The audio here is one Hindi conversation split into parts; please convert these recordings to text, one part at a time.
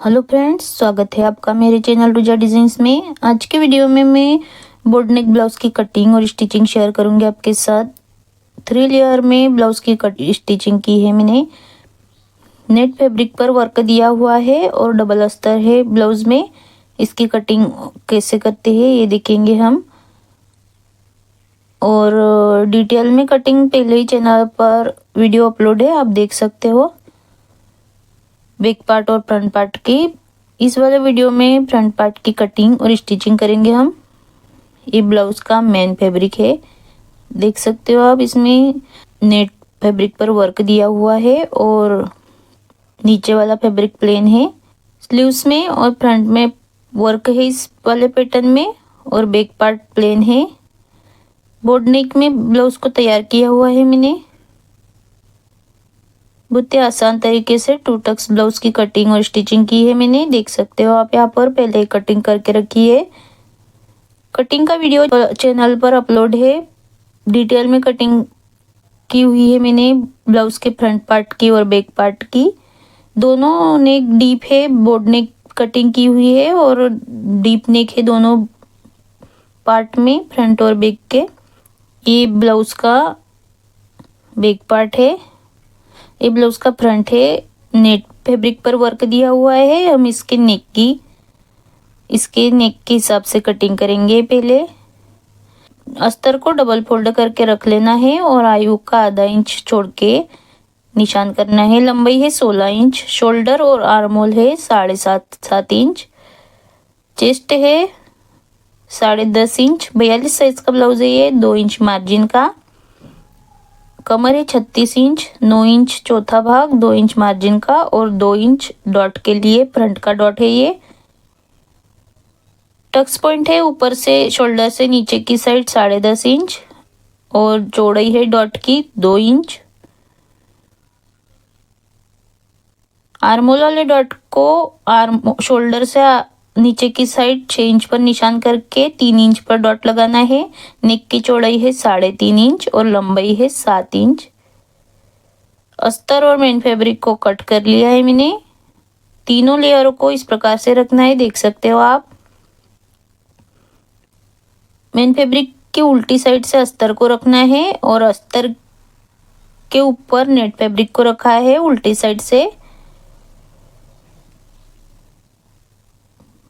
हेलो फ्रेंड्स, स्वागत है आपका मेरे चैनल रुजा डिज़ाइंस में। आज के वीडियो में मैं बोर्ड नेक ब्लाउज़ की कटिंग और स्टिचिंग शेयर करूंगी आपके साथ। 3 लेयर में ब्लाउज़ की स्टिचिंग की है मैंने। नेट फैब्रिक पर वर्क दिया हुआ है और डबल अस्तर है ब्लाउज़ में। इसकी कटिंग कैसे करते हैं ये देखेंगे हम, और डिटेल में कटिंग पहले ही चैनल पर वीडियो अपलोड है, आप देख सकते हो। बैक पार्ट और फ्रंट पार्ट की इस वाले वीडियो में फ्रंट पार्ट की कटिंग और स्टिचिंग करेंगे हम। ये ब्लाउज का मेन फैब्रिक है, देख सकते हो आप। इसमें नेट फैब्रिक पर वर्क दिया हुआ है और नीचे वाला फैब्रिक प्लेन है। स्लीव्स में और फ्रंट में वर्क है इस वाले पैटर्न में, और बैक पार्ट प्लेन है। बोर्ड नेक में ब्लाउज को तैयार किया हुआ है मैंने। बहुत ही आसान तरीके से 2 टक्स ब्लाउज की कटिंग और स्टिचिंग की है मैंने, देख सकते हो आप। यहाँ पर पहले ही कटिंग करके रखी है। कटिंग का वीडियो चैनल पर अपलोड है। डिटेल में कटिंग की हुई है मैंने ब्लाउज के फ्रंट पार्ट की और बैक पार्ट की। दोनों नेक डीप है, बोर्ड नेक कटिंग की हुई है और डीप नेक है दोनों पार्ट में, फ्रंट और बैक के। ये ब्लाउज का बैक पार्ट है, ये ब्लाउज का फ्रंट है। नेट फैब्रिक पर वर्क दिया हुआ है। हम इसके नेक के हिसाब से कटिंग करेंगे। पहले अस्तर को डबल फोल्ड करके रख लेना है और आयु का आधा इंच छोड़ के निशान करना है। लंबाई है 16 इंच। शोल्डर और आर्म होल है 7.5 इंच। चेस्ट है 10.5 इंच। 42 साइज का ब्लाउज है ये, 2 इंच मार्जिन का। कमर है 36 इंच। 9 इंच चौथा भाग, 2 इंच मार्जिन का और 2 इंच डॉट के लिए फ्रंट का डॉट है ये। टक्स पॉइंट है ऊपर से शोल्डर से नीचे की साइड 10.5 इंच और चौड़ाई है डॉट की 2 इंच। आर्मोल वाले डॉट को आर्म शोल्डर से नीचे की साइड 6 इंच पर निशान करके 3 इंच पर डॉट लगाना है। नेक की चौड़ाई है 3.5 इंच और लंबाई है 7 इंच। अस्तर और मेन फैब्रिक को कट कर लिया है मैंने। तीनों लेयरों को इस प्रकार से रखना है, देख सकते हो आप। मेन फैब्रिक के उल्टी साइड से अस्तर को रखना है और अस्तर के ऊपर नेट फैब्रिक को रखा है उल्टी साइड से।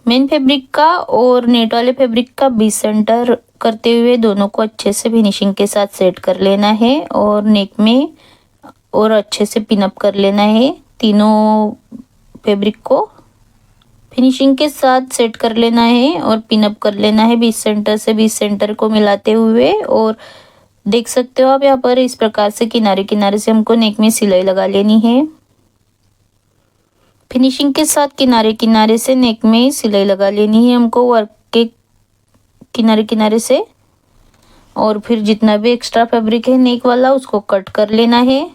मेन फैब्रिक का और नेट वाले फैब्रिक का बीच सेंटर करते हुए दोनों को अच्छे से फिनिशिंग के साथ सेट कर लेना है और नेक में और अच्छे से पिन अप कर लेना है। तीनों फैब्रिक को फिनिशिंग के साथ सेट कर लेना है और पिन अप कर लेना है बीच सेंटर से बीच सेंटर को मिलाते हुए। और देख सकते हो आप यहाँ पर इस प्रकार से किनारे किनारे से हमको नेक में सिलाई लगा लेनी है। फिनिशिंग के साथ किनारे किनारे से नेक में सिलाई लगा लेनी है हमको, वर्क के किनारे किनारे से। और फिर जितना भी एक्स्ट्रा फैब्रिक है नेक वाला उसको कट कर लेना है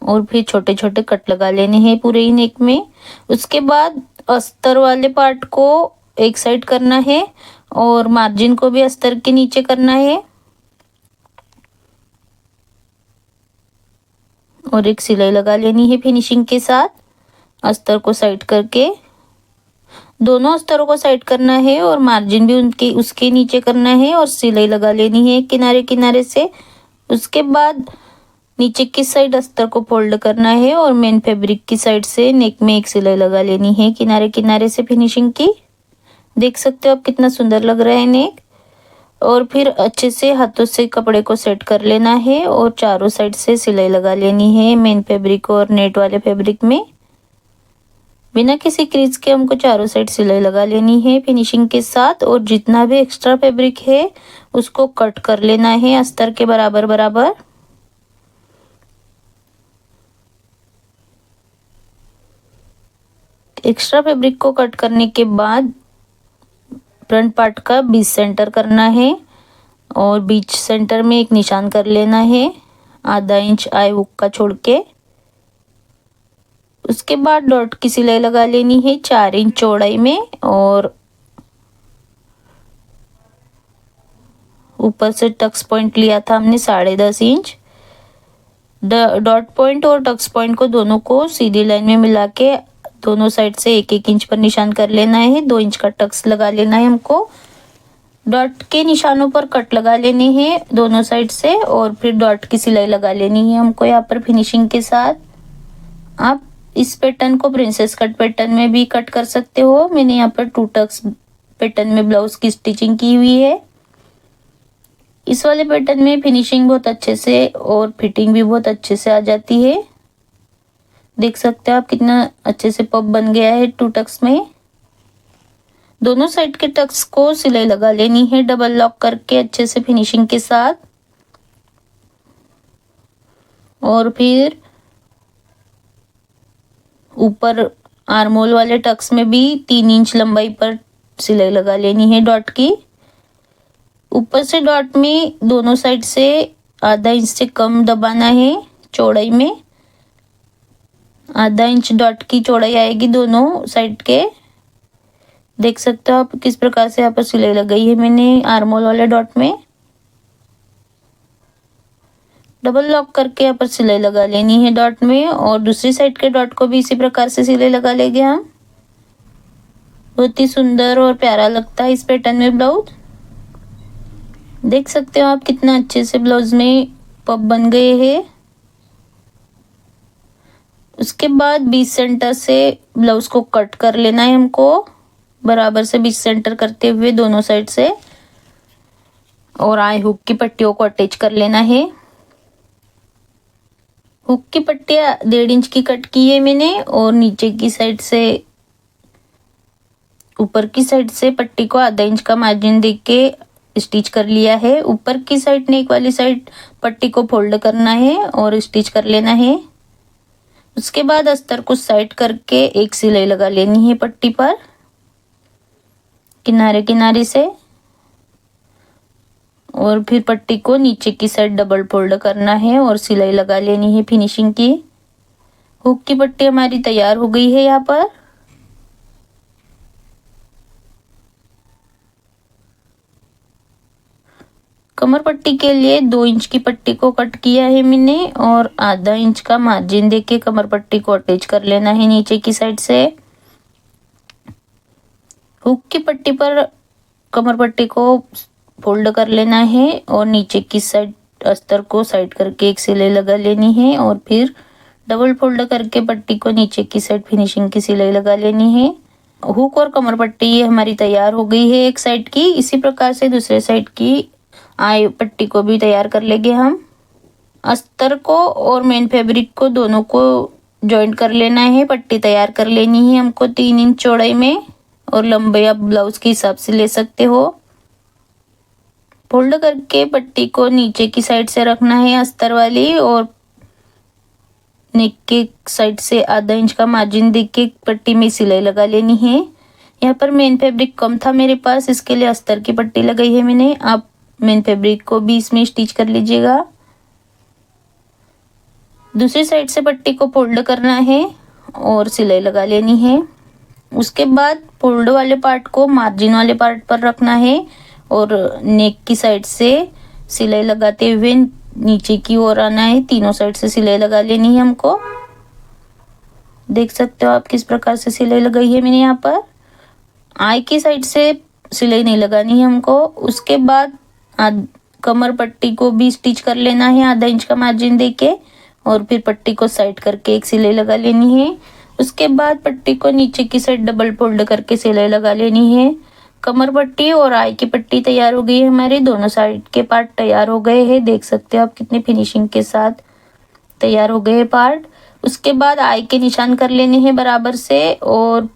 और फिर छोटे छोटे कट लगा लेने हैं पूरे ही नेक में। उसके बाद अस्तर वाले पार्ट को एक साइड करना है और मार्जिन को भी अस्तर के नीचे करना है और एक सिलाई लगा लेनी है फिनिशिंग के साथ। अस्तर को साइड करके दोनों अस्तरों को साइड करना है और मार्जिन भी उसके नीचे करना है और सिलाई लगा लेनी है किनारे किनारे से। उसके बाद नीचे की साइड अस्तर को फोल्ड करना है और मेन फैब्रिक की साइड से नेक में एक सिलाई लगा लेनी है किनारे किनारे से फिनिशिंग की। देख सकते हो आप कितना सुंदर लग रहा है नेक। और फिर अच्छे से हाथों से कपड़े को सेट कर लेना है और चारों साइड से सिलाई लगा लेनी है मेन फैब्रिक और नेट वाले फैब्रिक में। बिना किसी क्रीज के हमको चारों साइड सिलाई लगा लेनी है फिनिशिंग के साथ। और जितना भी एक्स्ट्रा फैब्रिक है उसको कट कर लेना है अस्तर के बराबर बराबर। एक्स्ट्रा फैब्रिक को कट करने के बाद फ्रंट पार्ट का बीच सेंटर करना है और बीच सेंटर में एक निशान कर लेना है आधा इंच आई हुक का छोड़ के। उसके बाद डॉट की सिलाई लगा लेनी है 4 इंच चौड़ाई में और ऊपर से टक्स पॉइंट लिया था हमने 10.5 इंच। डॉट पॉइंट और टक्स पॉइंट को दोनों को सीधी लाइन में मिला के दोनों साइड से 1-1 इंच पर निशान कर लेना है। 2 इंच का टक्स लगा लेना है हमको। डॉट के निशानों पर कट लगा लेने हैं दोनों साइड से और फिर डॉट की सिलाई लगा लेनी है हमको यहाँ पर फिनिशिंग के साथ। आप इस पैटर्न को प्रिंसेस कट पैटर्न में भी कट कर सकते हो। मैंने यहाँ पर 2 टक्स पैटर्न में ब्लाउज की स्टिचिंग की हुई है। इस वाले पैटर्न में फिनिशिंग बहुत अच्छे से और फिटिंग भी बहुत अच्छे से आ जाती है। देख सकते हो आप कितना अच्छे से पफ बन गया है 2 टक्स में। दोनों साइड के टक्स को सिलाई लगा लेनी है डबल लॉक करके अच्छे से फिनिशिंग के साथ। और फिर ऊपर आर्मोल वाले टक्स में भी 3 इंच लंबाई पर सिलाई लगा लेनी है डॉट की। ऊपर से डॉट में दोनों साइड से आधा इंच से कम दबाना है चौड़ाई में। आधा इंच डॉट की चौड़ाई आएगी दोनों साइड के। देख सकते हो आप किस प्रकार से यहाँ पर सिलाई लगाई है मैंने आर्मोल वाले डॉट में। डबल लॉक करके यहाँ पर सिलाई लगा लेनी है डॉट में और दूसरी साइड के डॉट को भी इसी प्रकार से सिलाई लगा लेंगे हम। बहुत ही सुंदर और प्यारा लगता है इस पैटर्न में ब्लाउज। देख सकते हो आप कितना अच्छे से ब्लाउज में पफ बन गए हैं। उसके बाद 20 सेंटर से ब्लाउज को कट कर लेना है हमको बराबर से 20 सेंटर करते हुए दोनों साइड से। और आई हुक की पट्टियों को अटैच कर लेना है। हुक की पट्टियां 1.5 इंच की कट की है मैंने और नीचे की साइड से ऊपर की साइड से पट्टी को आधा इंच का मार्जिन दे के स्टिच कर लिया है। ऊपर की साइड नेक वाली साइड पट्टी को फोल्ड करना है और स्टिच कर लेना है। उसके बाद अस्तर को साइड करके एक सिलाई लगा लेनी है पट्टी पर किनारे किनारे से। और फिर पट्टी को नीचे की साइड डबल फोल्ड करना है और सिलाई लगा लेनी है फिनिशिंग की। हुक की पट्टी हमारी तैयार हो गई है यहाँ पर। कमर पट्टी के लिए 2 इंच की पट्टी को कट किया है मैंने और आधा इंच का मार्जिन देके कमर पट्टी को अटैच कर लेना है नीचे की साइड से। हुक की पट्टी पर कमर पट्टी को फोल्ड कर लेना है और नीचे की साइड अस्तर को साइड करके एक सिलाई लगा लेनी है और फिर डबल फोल्ड करके पट्टी को नीचे की साइड फिनिशिंग की सिलाई लगा लेनी है। हुक और कमर पट्टी ये हमारी तैयार हो गई है एक साइड की। इसी प्रकार से दूसरे साइड की आई पट्टी को भी तैयार कर लेंगे हम। अस्तर को और मेन फैब्रिक को दोनों को जॉइंट कर लेना है। पट्टी तैयार कर लेनी है हमको 3 इंच चौड़ाई में और लंबाई आप ब्लाउज के हिसाब से ले सकते हो। फोल्ड करके पट्टी को नीचे की साइड से रखना है अस्तर वाली और नेक के साइड से आधा इंच का मार्जिन देके पट्टी में सिलाई लगा लेनी है। यहाँ पर मेन फैब्रिक कम था मेरे पास, इसके लिए अस्तर की पट्टी लगाई है मैंने। आप मेन फैब्रिक को भी इसमें स्टिच कर लीजिएगा। दूसरी साइड से पट्टी को फोल्ड करना है और सिलाई लगा लेनी है। उसके बाद फोल्ड वाले पार्ट को मार्जिन वाले पार्ट पर रखना है और नेक की साइड से सिलाई लगाते हुए नीचे की ओर आना है। तीनों साइड से सिलाई लगा लेनी है हमको। देख सकते हो आप किस प्रकार से सिलाई लगाई है मैंने यहाँ पर। आई की साइड से सिलाई नहीं लगानी है हमको। उसके बाद कमर पट्टी को भी स्टिच कर लेना है आधा इंच का मार्जिन देके और फिर पट्टी को साइड करके एक सिलाई लगा लेनी है। उसके बाद पट्टी को नीचे की साइड डबल फोल्ड करके सिलाई लगा लेनी है। कमर पट्टी और आई की पट्टी तैयार हो गई है हमारी। दोनों साइड के पार्ट तैयार हो गए हैं। देख सकते हो आप कितनी फिनिशिंग के साथ तैयार हो गए हैं पार्ट। उसके बाद आई के निशान कर लेने हैं बराबर से और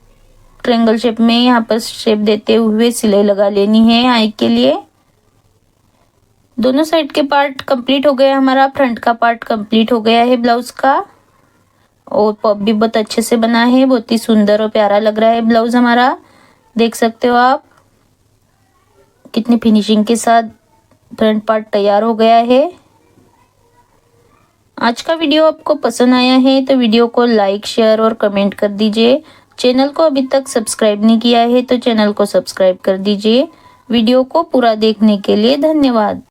ट्रायंगल शेप में यहाँ पर शेप देते हुए सिलाई लगा लेनी है आई के लिए। दोनों साइड के पार्ट कंप्लीट हो गया हमारा। फ्रंट का पार्ट कंप्लीट हो गया है ब्लाउज का और पफ भी बहुत अच्छे से बना है। बहुत ही सुंदर और प्यारा लग रहा है ब्लाउज हमारा। देख सकते हो आप कितनी फिनिशिंग के साथ फ्रंट पार्ट तैयार हो गया है। आज का वीडियो आपको पसंद आया है तो वीडियो को लाइक शेयर और कमेंट कर दीजिए। चैनल को अभी तक सब्सक्राइब नहीं किया है तो चैनल को सब्सक्राइब कर दीजिए। वीडियो को पूरा देखने के लिए धन्यवाद।